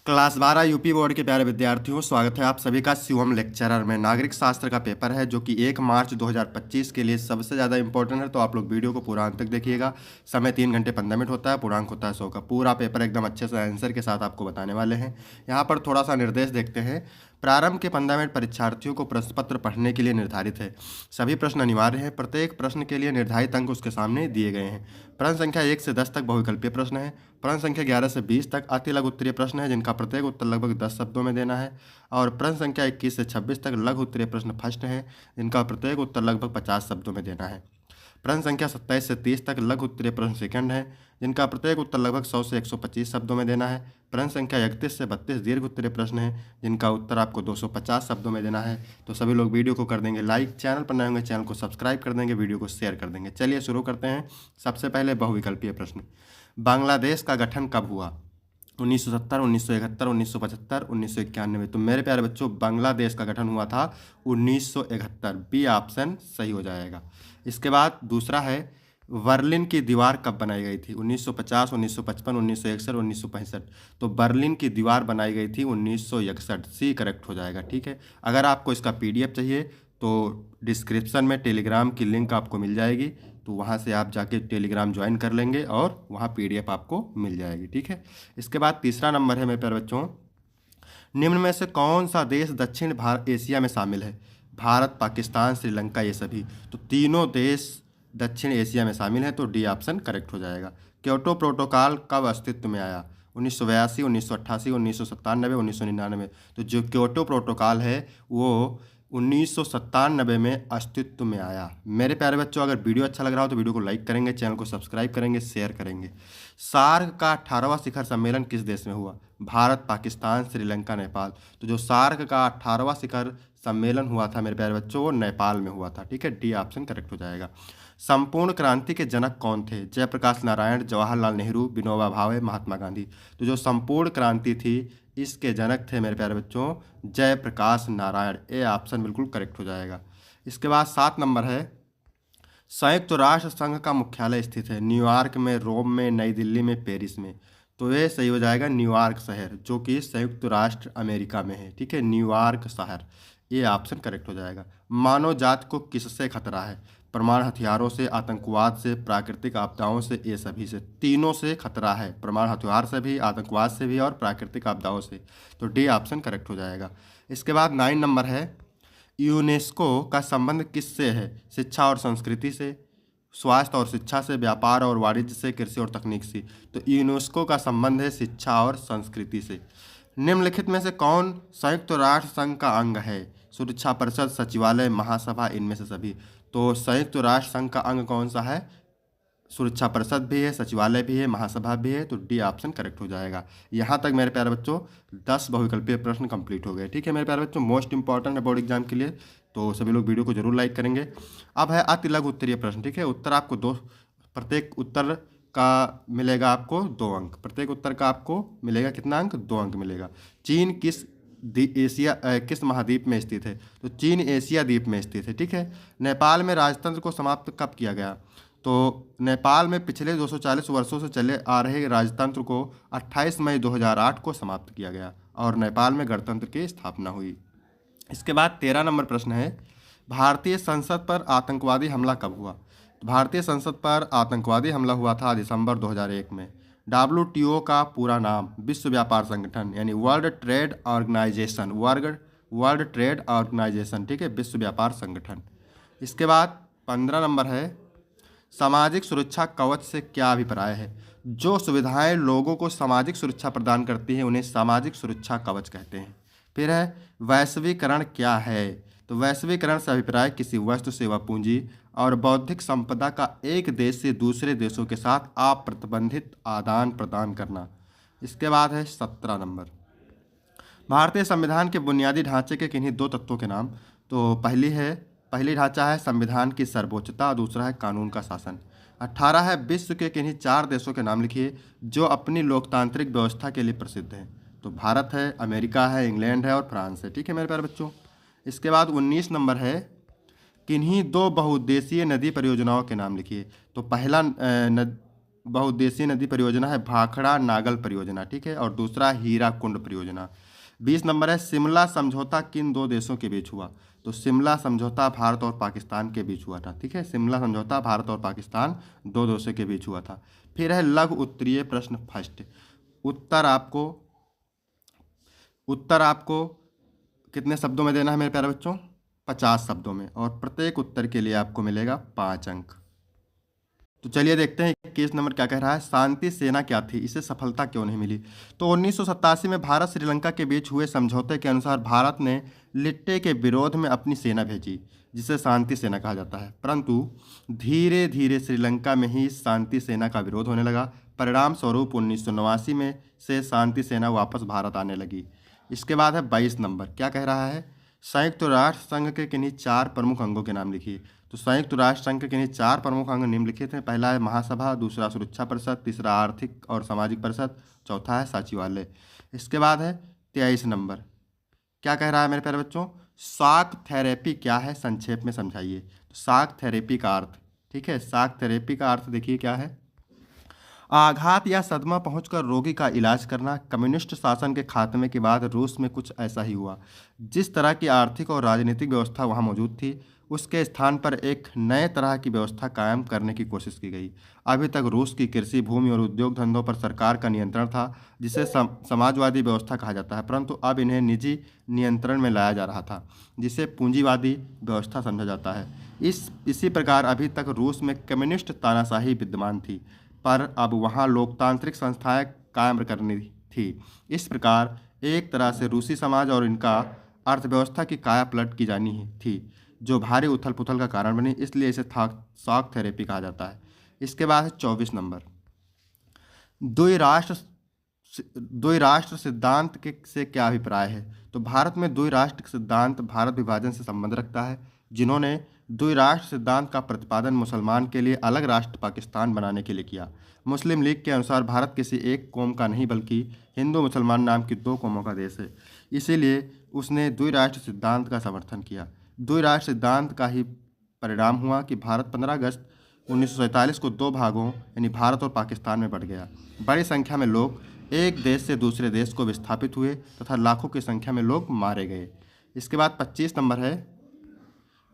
Class 12 UP board के प्यारे विद्यार्थियों, स्वागत है आप सभी का शिवम लेक्चरर में। नागरिक शास्त्र का पेपर है जो कि 1 मार्च 2025 के लिए सबसे ज़्यादा इंपॉर्टेंट है, तो आप लोग वीडियो को पूरा अंत तक देखिएगा। समय 3 घंटे 15 मिनट होता है, पूर्णांक होता है 100 का। पूरा पेपर एकदम अच्छे से आंसर के साथ आपको बताने वाले हैं। यहाँ पर थोड़ा सा निर्देश देखते हैं। प्रारंभ के 15 मिनट परीक्षार्थियों को प्रश्न पत्र पढ़ने के लिए निर्धारित है। सभी प्रश्न अनिवार्य हैं। प्रत्येक प्रश्न के लिए निर्धारित अंक उसके सामने दिए गए हैं। प्रश्न संख्या 1 से 10 तक बहुविकल्पीय प्रश्न है। प्रश्न संख्या 11 से 20 तक अति लघु उत्तरीय प्रश्न है, जिनका प्रत्येक उत्तर लगभग 10 शब्दों में देना है। और प्रश्न संख्या 21 से 26 तक लघु उत्तरीय प्रश्न फर्स्ट है, जिनका प्रत्येक उत्तर लगभग 50 शब्दों में देना है। प्रश्न संख्या 27 से 30 तक लघु उत्तरीय प्रश्न सेकंड है, जिनका प्रत्येक उत्तर लगभग 100 से 125 शब्दों में देना है। प्रश्न संख्या 31 से 32 दीर्घ उत्तरीय प्रश्न है, जिनका उत्तर आपको 250 शब्दों में देना है। तो सभी लोग वीडियो को कर देंगे लाइक, चैनल पर नए होंगे चैनल को सब्सक्राइब कर देंगे, वीडियो को शेयर कर देंगे। चलिए शुरू करते हैं। सबसे पहले बहुविकल्पीय प्रश्न। बांग्लादेश का गठन कब हुआ? 1970, 1971, 1975, 1991। तो मेरे प्यारे बच्चों, बांग्लादेश का गठन हुआ था 1971। बी ऑप्शन सही हो जाएगा। इसके बाद दूसरा है, बर्लिन की दीवार कब बनाई गई थी? 1950, 1955, 1961, 1965। तो बर्लिन की दीवार बनाई गई थी 1961। सी करेक्ट हो जाएगा। ठीक है। अगर आपको इसका PDF चाहिए तो डिस्क्रिप्शन में टेलीग्राम की लिंक आपको मिल जाएगी, तो वहाँ से आप जाके टेलीग्राम ज्वाइन कर लेंगे और वहाँ PDF आपको मिल जाएगी। ठीक है। इसके बाद तीसरा नंबर है मेरे प्यारे बच्चों, निम्न में से कौन सा देश दक्षिण भारत एशिया में शामिल है? भारत, पाकिस्तान, श्रीलंका, ये सभी। तो तीनों देश दक्षिण एशिया में शामिल हैं, तो डी ऑप्शन करेक्ट हो जाएगा। क्योटो प्रोटोकॉल कब अस्तित्व में आया? 1982, 1988, 1997, 1999। तो जो क्योटो प्रोटोकॉल है वो 1997 में अस्तित्व में आया। मेरे प्यारे बच्चों, अगर वीडियो अच्छा लग रहा हो तो वीडियो को लाइक करेंगे, चैनल को सब्सक्राइब करेंगे, शेयर करेंगे। सार्क का 18वां शिखर सम्मेलन किस देश में हुआ? भारत, पाकिस्तान, श्रीलंका, नेपाल। तो जो सार्क का 18वां शिखर सम्मेलन हुआ था मेरे प्यारे बच्चों, वो नेपाल में हुआ था। ठीक है। डी ऑप्शन करेक्ट हो जाएगा। संपूर्ण क्रांति के जनक कौन थे? जयप्रकाश नारायण, जवाहरलाल नेहरू, विनोबा भावे, महात्मा गांधी। तो जो संपूर्ण क्रांति थी, इसके जनक थे मेरे प्यारे बच्चों जयप्रकाश नारायण। ए ऑप्शन बिल्कुल करेक्ट हो जाएगा। इसके बाद 7 नंबर है, संयुक्त राष्ट्र संघ का मुख्यालय स्थित है? न्यूयॉर्क में, रोम में, नई दिल्ली में, पेरिस में। तो ये सही हो जाएगा न्यूयॉर्क शहर, जो कि संयुक्त राष्ट्र अमेरिका में है। ठीक है। न्यूयॉर्क शहर, ये ऑप्शन करेक्ट हो जाएगा। मानव जाति को किससे खतरा है? परमाणु हथियारों से, आतंकवाद से, प्राकृतिक आपदाओं से, ये सभी से। तीनों से खतरा है, परमाणु हथियार से भी, आतंकवाद से भी और प्राकृतिक आपदाओं से। तो डी ऑप्शन करेक्ट हो जाएगा। इसके बाद 9 नंबर है, यूनेस्को का संबंध किससे है? शिक्षा और संस्कृति से, स्वास्थ्य और शिक्षा से, व्यापार और वाणिज्य से, कृषि और तकनीक से। तो यूनेस्को का संबंध है शिक्षा और संस्कृति से। निम्नलिखित में से कौन संयुक्त राष्ट्र संघ का अंग है? सुरक्षा परिषद, सचिवालय, महासभा, इनमें से सभी। तो संयुक्त राष्ट्र संघ का अंग कौन सा है? सुरक्षा परिषद भी है, सचिवालय भी है, महासभा भी है। तो डी ऑप्शन करेक्ट हो जाएगा। यहाँ तक मेरे प्यारे बच्चों 10 बहुविकल्पीय प्रश्न कंप्लीट हो गए। ठीक है मेरे प्यारे बच्चों, मोस्ट इंपॉर्टेंट है बोर्ड एग्जाम के लिए, तो सभी लोग वीडियो को जरूर लाइक करेंगे। अब है अति लघु उत्तरीय प्रश्न। ठीक है। उत्तर आपको प्रत्येक उत्तर का मिलेगा आपको 2 अंक। प्रत्येक उत्तर का आपको मिलेगा कितना अंक? 2 अंक मिलेगा। चीन किस महाद्वीप में स्थित है? तो चीन एशिया द्वीप में स्थित है। ठीक है। नेपाल में राजतंत्र को समाप्त कब किया गया? तो नेपाल में पिछले 240 वर्षों से चले आ रहे राजतंत्र को 28 मई 2008 को समाप्त किया गया और नेपाल में गणतंत्र की स्थापना हुई। इसके बाद 13 नंबर प्रश्न है, भारतीय संसद पर आतंकवादी हमला कब हुआ? तो भारतीय संसद पर आतंकवादी हमला हुआ था दिसंबर 2001 में। WTO का पूरा नाम विश्व व्यापार संगठन, यानी world trade organisation. World trade organisation. ठीक है। विश्व व्यापार संगठन। इसके बाद 15 नंबर है, सामाजिक सुरक्षा कवच से क्या अभिप्राय है? जो सुविधाएं लोगों को सामाजिक सुरक्षा प्रदान करती हैं उन्हें सामाजिक सुरक्षा कवच कहते हैं। फिर है, वैश्वीकरण क्या है? तो वैश्वीकरण से अभिप्राय किसी वस्तु, सेवा, पूंजी और बौद्धिक संपदा का एक देश से दूसरे देशों के साथ अप्रतिबंधित आदान प्रदान करना। इसके बाद है 17 नंबर, भारतीय संविधान के बुनियादी ढांचे के किन्हीं 2 तत्वों के नाम। तो पहली ढांचा है संविधान की सर्वोच्चता, दूसरा है कानून का शासन। 18 है, विश्व के किन्हीं 4 देशों के नाम लिखिए जो अपनी लोकतांत्रिक व्यवस्था के लिए प्रसिद्ध हैं। तो भारत है, अमेरिका है, इंग्लैंड है और फ्रांस है। ठीक है मेरे प्यारे बच्चों। इसके बाद 19 नंबर है, किन्हीं 2 बहुउद्देशीय नदी परियोजनाओं के नाम लिखिए। तो बहुउद्देशीय नदी परियोजना है भाखड़ा नागल परियोजना, ठीक है, और दूसरा हीराकुंड परियोजना। 20 नंबर है शिमला समझौता किन दो देशों के बीच हुआ? तो शिमला समझौता भारत और पाकिस्तान के बीच हुआ था, ठीक है, शिमला समझौता भारत और पाकिस्तान दो देशों के बीच हुआ था। फिर है लघु उत्तरीय प्रश्न फर्स्ट। उत्तर आपको उत्तर आपको कितने शब्दों में देना है मेरे प्यारे बच्चों? 50 शब्दों में, और प्रत्येक उत्तर के लिए आपको मिलेगा 5 अंक। तो चलिए देखते हैं 21 नंबर क्या कह रहा है। शांति सेना क्या थी, इसे सफलता क्यों नहीं मिली? तो 1987 में भारत श्रीलंका के बीच हुए समझौते के अनुसार भारत ने लिट्टे के विरोध में अपनी सेना भेजी, जिसे शांति सेना कहा जाता है। परंतु धीरे धीरे श्रीलंका में ही शांति सेना का विरोध होने लगा। परिणाम स्वरूप 1989 में से शांति सेना वापस भारत आने लगी। इसके बाद है 22 नंबर, क्या कह रहा है? संयुक्त राष्ट्र संघ के किन्हीं 4 प्रमुख अंगों के नाम लिखिए। तो संयुक्त राष्ट्र संघ के किन्हीं 4 प्रमुख अंग निम्नलिखित हैं। पहला है महासभा, दूसरा सुरक्षा परिषद, तीसरा आर्थिक और सामाजिक परिषद, चौथा है सचिवालय। इसके बाद है 23 नंबर, क्या कह रहा है मेरे प्यारे बच्चों? शॉक थेरेपी क्या है, संक्षेप में समझाइए। तो शॉक थेरेपी का अर्थ, ठीक है, शॉक थेरेपी का अर्थ देखिए क्या है? आघात या सदमा पहुंचकर रोगी का इलाज करना। कम्युनिस्ट शासन के खात्मे के बाद रूस में कुछ ऐसा ही हुआ। जिस तरह की आर्थिक और राजनीतिक व्यवस्था वहां मौजूद थी, उसके स्थान पर एक नए तरह की व्यवस्था कायम करने की कोशिश की गई। अभी तक रूस की कृषि, भूमि और उद्योग धंधों पर सरकार का नियंत्रण था, जिसे समाजवादी व्यवस्था कहा जाता है, परंतु अब इन्हें निजी नियंत्रण में लाया जा रहा था, जिसे पूंजीवादी व्यवस्था समझा जाता है। इसी प्रकार अभी तक रूस में कम्युनिस्ट तानाशाही विद्यमान थी, पर अब वहाँ लोकतांत्रिक संस्थाएं कायम करनी थी। इस प्रकार एक तरह से रूसी समाज और इनका अर्थव्यवस्था की काया पलट की जानी थी, जो भारी उथल पुथल का कारण बनी, इसलिए इसे शॉक थेरेपी कहा जाता है। इसके बाद है 24 नंबर, द्विराष्ट्र सिद्धांत के से क्या अभिप्राय है? तो भारत में द्विराष्ट्र सिद्धांत भारत विभाजन से संबंध रखता है। जिन्होंने द्विराष्ट्र सिद्धांत का प्रतिपादन मुसलमान के लिए अलग राष्ट्र पाकिस्तान बनाने के लिए किया। मुस्लिम लीग के अनुसार भारत किसी एक कौम का नहीं बल्कि हिंदू मुसलमान नाम की 2 कौमों का देश है, इसीलिए उसने द्विराष्ट्र सिद्धांत का समर्थन किया। द्विराष्ट्र सिद्धांत का ही परिणाम हुआ कि भारत 15 अगस्त 1947 को 2 भागों यानी भारत और पाकिस्तान में बंट गया। बड़ी संख्या में लोग एक देश से दूसरे देश को विस्थापित हुए तथा लाखों की संख्या में लोग मारे गए। इसके बाद 25 नंबर है,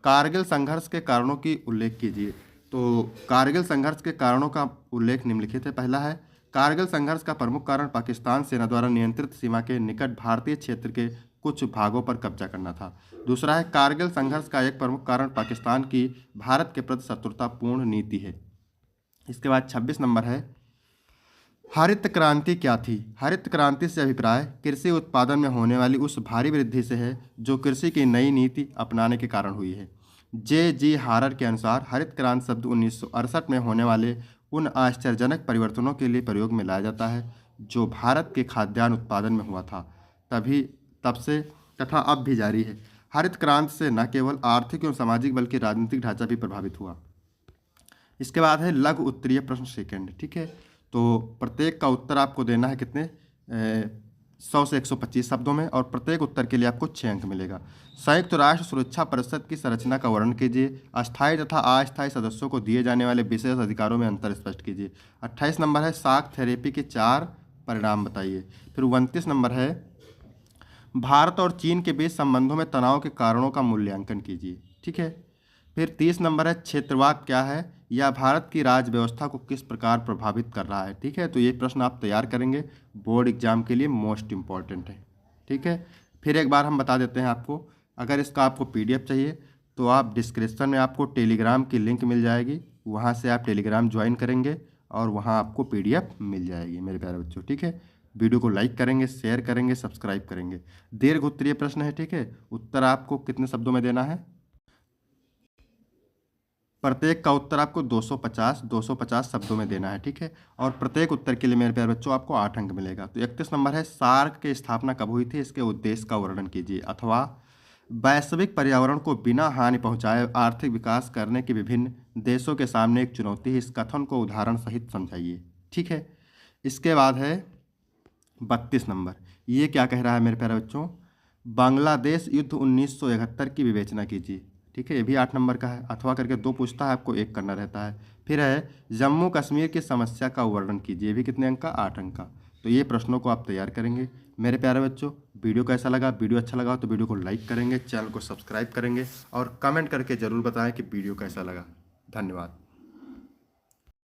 कारगिल संघर्ष के कारणों की उल्लेख कीजिए। तो कारगिल संघर्ष के कारणों का उल्लेख निम्नलिखित है। पहला है, कारगिल संघर्ष का प्रमुख कारण पाकिस्तान सेना द्वारा नियंत्रित सीमा के निकट भारतीय क्षेत्र के कुछ भागों पर कब्जा करना था। दूसरा है, कारगिल संघर्ष का एक प्रमुख कारण पाकिस्तान की भारत के प्रति शत्रुतापूर्ण नीति है। इसके बाद 26 नंबर है, हरित क्रांति क्या थी? हरित क्रांति से अभिप्राय कृषि उत्पादन में होने वाली उस भारी वृद्धि से है जो कृषि की नई नीति अपनाने के कारण हुई है। J.G. हारर के अनुसार हरित क्रांति शब्द 1968 में होने वाले उन आश्चर्यजनक परिवर्तनों के लिए प्रयोग में लाया जाता है जो भारत के खाद्यान्न उत्पादन में हुआ था, तब से तथा अब भी जारी है। हरित क्रांति से न केवल आर्थिक एवं सामाजिक बल्कि राजनीतिक ढांचा भी प्रभावित हुआ। इसके बाद है लघु उत्तरीय प्रश्न सेकंड, ठीक है। तो प्रत्येक का उत्तर आपको देना है कितने 100 से 125 शब्दों में, और प्रत्येक उत्तर के लिए आपको 6 अंक मिलेगा। संयुक्त राष्ट्र सुरक्षा परिषद की संरचना का वर्णन कीजिए। अस्थायी तथा अस्थायी सदस्यों को दिए जाने वाले विशेष अधिकारों में अंतर स्पष्ट कीजिए। 28 नंबर है, शॉक थेरेपी के 4 परिणाम बताइए। फिर 29 नंबर है, भारत और चीन के बीच संबंधों में तनाव के कारणों का मूल्यांकन कीजिए, ठीक है। फिर 30 नंबर है, क्षेत्रवाद क्या है या भारत की राज्य व्यवस्था को किस प्रकार प्रभावित कर रहा है, ठीक है। तो ये प्रश्न आप तैयार करेंगे, बोर्ड एग्जाम के लिए मोस्ट इम्पॉर्टेंट है, ठीक है। फिर एक बार हम बता देते हैं आपको, अगर इसका आपको PDF चाहिए तो आप डिस्क्रिप्शन में आपको टेलीग्राम की लिंक मिल जाएगी, वहाँ से आप टेलीग्राम ज्वाइन करेंगे और वहाँ आपको PDF मिल जाएगी मेरे प्यारे बच्चों, ठीक है। वीडियो को लाइक करेंगे, शेयर करेंगे, सब्सक्राइब करेंगे। दीर्घ उत्तरीय प्रश्न है, ठीक है। उत्तर आपको कितने शब्दों में देना है? प्रत्येक का उत्तर आपको 250 शब्दों में देना है, ठीक है। और प्रत्येक उत्तर के लिए मेरे प्यारे बच्चों आपको 8 अंक मिलेगा। तो 31 नंबर है, सार्क की स्थापना कब हुई थी, इसके उद्देश्य का वर्णन कीजिए। अथवा वैश्विक पर्यावरण को बिना हानि पहुंचाए आर्थिक विकास करने के विभिन्न देशों के सामने एक चुनौती है, इस कथन को उदाहरण सहित समझाइए, ठीक है। इसके बाद है 32 नंबर, ये क्या कह रहा है मेरे प्यारे बच्चों? बांग्लादेश युद्ध 1971 की विवेचना कीजिए, ठीक है, ये भी 8 नंबर का है। अथवा करके 2 पूछता है, आपको 1 करना रहता है। फिर है जम्मू कश्मीर की समस्या का वर्णन कीजिए, ये भी कितने अंक का, 8 अंक का। तो ये प्रश्नों को आप तैयार करेंगे। मेरे प्यारे बच्चों, वीडियो कैसा लगा? वीडियो अच्छा लगा तो वीडियो को लाइक करेंगे, चैनल को सब्सक्राइब करेंगे और कमेंट करके ज़रूर बताएं कि वीडियो कैसा लगा। धन्यवाद।